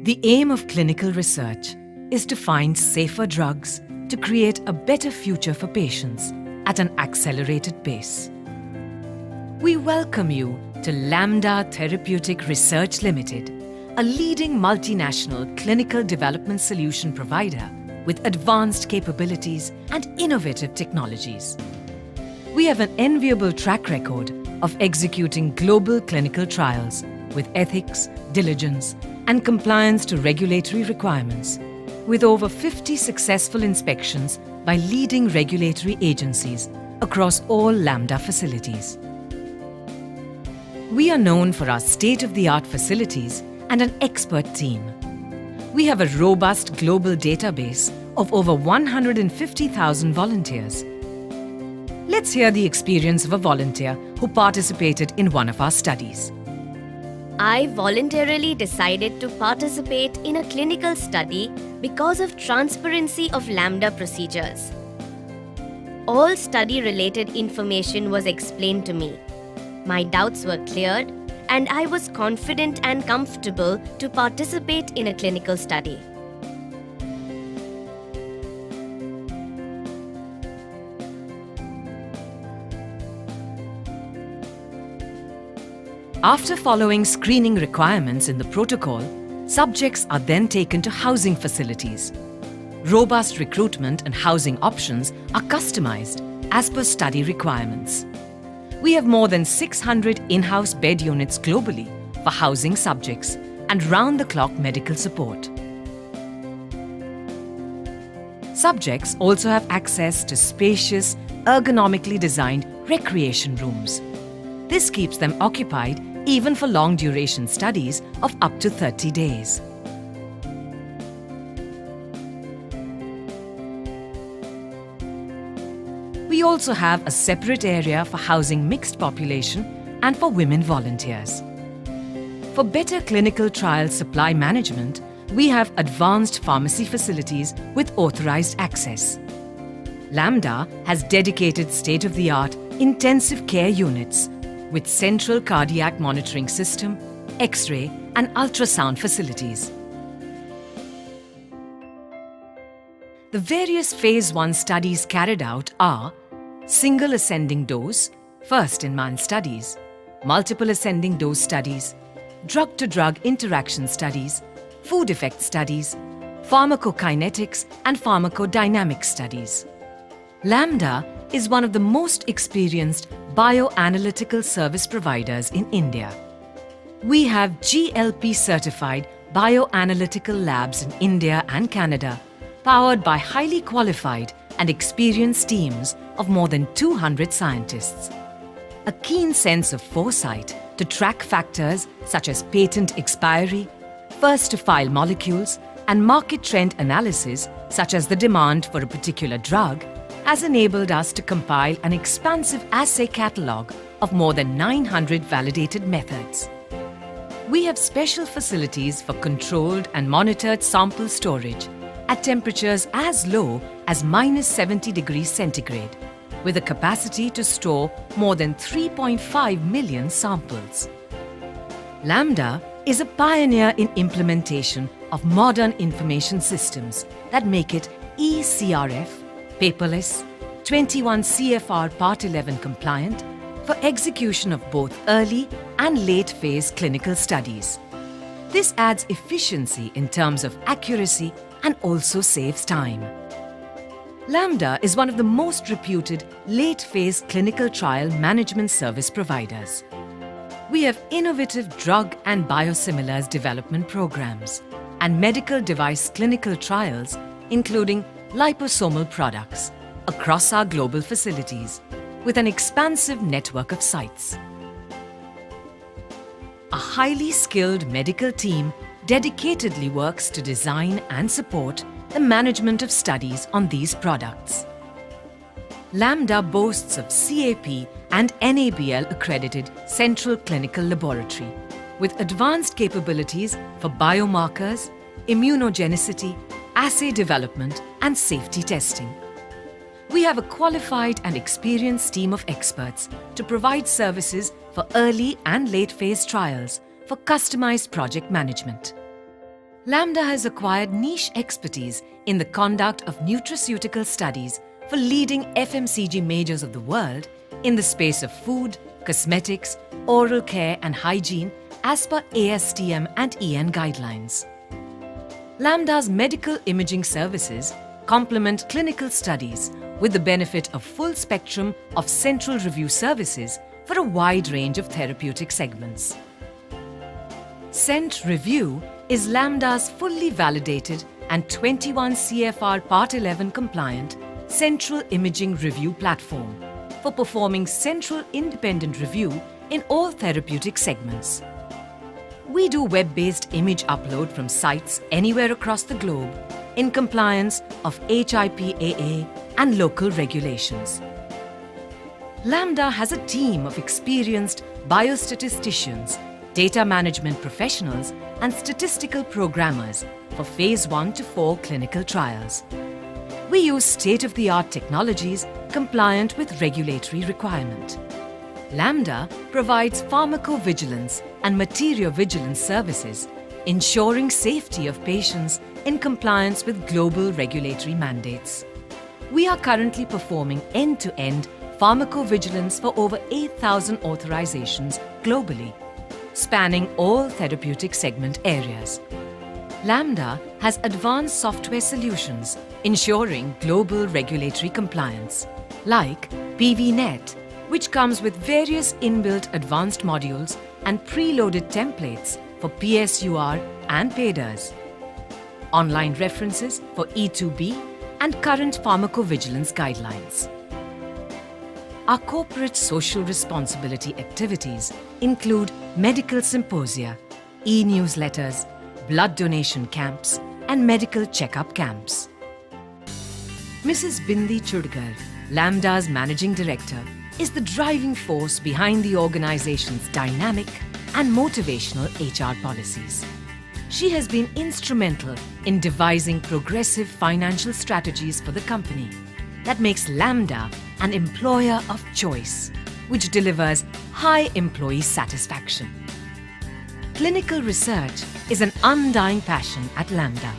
The aim of clinical research is to find safer drugs to create a better future for patients at an accelerated pace. We welcome you to Lambda Therapeutic Research Limited, a leading multinational clinical development solution provider with advanced capabilities and innovative technologies. We have an enviable track record of executing global clinical trials with ethics, diligence, and compliance to regulatory requirements, with over 50 successful inspections by leading regulatory agencies across all Lambda facilities. We are known for our state-of-the-art facilities and an expert team. We have a robust global database of over 150,000 volunteers. Let's hear the experience of a volunteer who participated in one of our studies. I voluntarily decided to participate in a clinical study because of transparency of Lambda procedures. All study-related information was explained to me. My doubts were cleared, and I was confident and comfortable to participate in a clinical study. After following screening requirements in the protocol, subjects are then taken to housing facilities. Robust recruitment and housing options are customized as per study requirements. We have more than 600 in-house bed units globally for housing subjects and round-the-clock medical support. Subjects also have access to spacious, ergonomically designed recreation rooms. This keeps them occupied even for long-duration studies of up to 30 days. We also have a separate area for housing mixed population and for women volunteers. For better clinical trial supply management, we have advanced pharmacy facilities with authorized access. Lambda has dedicated state-of-the-art intensive care units with central cardiac monitoring system, X-ray and ultrasound facilities. The various Phase 1 studies carried out are single ascending dose, first-in-man studies, multiple ascending dose studies, drug-to-drug interaction studies, food effect studies, pharmacokinetics and pharmacodynamic studies. Lambda is one of the most experienced bioanalytical service providers in India. We have GLP-certified bioanalytical labs in India and Canada, powered by highly qualified and experienced teams of more than 200 scientists. A keen sense of foresight to track factors such as patent expiry, first-to-file molecules, and market trend analysis such as the demand for a particular drug has enabled us to compile an expansive assay catalogue of more than 900 validated methods. We have special facilities for controlled and monitored sample storage at temperatures as low as -70 degrees centigrade, with a capacity to store more than 3.5 million samples. Lambda is a pioneer in implementation of modern information systems that make it eCRF, paperless, 21 CFR Part 11 compliant for execution of both early and late phase clinical studies. This adds efficiency in terms of accuracy and also saves time. Lambda is one of the most reputed late phase clinical trial management service providers. We have innovative drug and biosimilars development programs and medical device clinical trials, including liposomal products, across our global facilities with an expansive network of sites. A highly skilled medical team dedicatedly works to design and support the management of studies on these products. Lambda boasts of CAP and NABL accredited central clinical laboratory with advanced capabilities for biomarkers, immunogenicity, assay development and safety testing. We have a qualified and experienced team of experts to provide services for early and late phase trials for customized project management. Lambda has acquired niche expertise in the conduct of nutraceutical studies for leading FMCG majors of the world in the space of food, cosmetics, oral care and hygiene as per ASTM and EN guidelines. Lambda's medical imaging services complement clinical studies with the benefit of full spectrum of central review services for a wide range of therapeutic segments. CENT Review is Lambda's fully validated and 21 CFR Part 11 compliant central imaging review platform for performing central independent review in all therapeutic segments. We do web-based image upload from sites anywhere across the globe in compliance of HIPAA and local regulations. Lambda has a team of experienced biostatisticians, data management professionals and statistical programmers for phase 1 to 4 clinical trials. We use state-of-the-art technologies compliant with regulatory requirement. Lambda provides pharmacovigilance and material-vigilance services, ensuring safety of patients in compliance with global regulatory mandates. We are currently performing end-to-end pharmacovigilance for over 8,000 authorizations globally, spanning all therapeutic segment areas. Lambda has advanced software solutions ensuring global regulatory compliance, like PVNet, which comes with various inbuilt advanced modules and preloaded templates for PSUR and PADAs, online references for E2B and current pharmacovigilance guidelines. Our corporate social responsibility activities include medical symposia, e-newsletters, blood donation camps, and medical checkup camps. Mrs. Bindi Chudgar, Lambda's Managing Director, is the driving force behind the organization's dynamic and motivational HR policies. She has been instrumental in devising progressive financial strategies for the company that makes Lambda an employer of choice, which delivers high employee satisfaction. Clinical research is an undying passion at Lambda.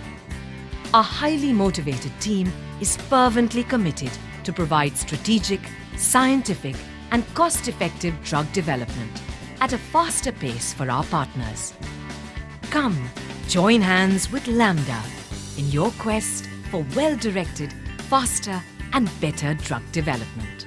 Our highly motivated team is fervently committed to provide strategic, scientific, and cost-effective drug development at a faster pace for our partners. Come, join hands with Lambda in your quest for well-directed, faster, and better drug development.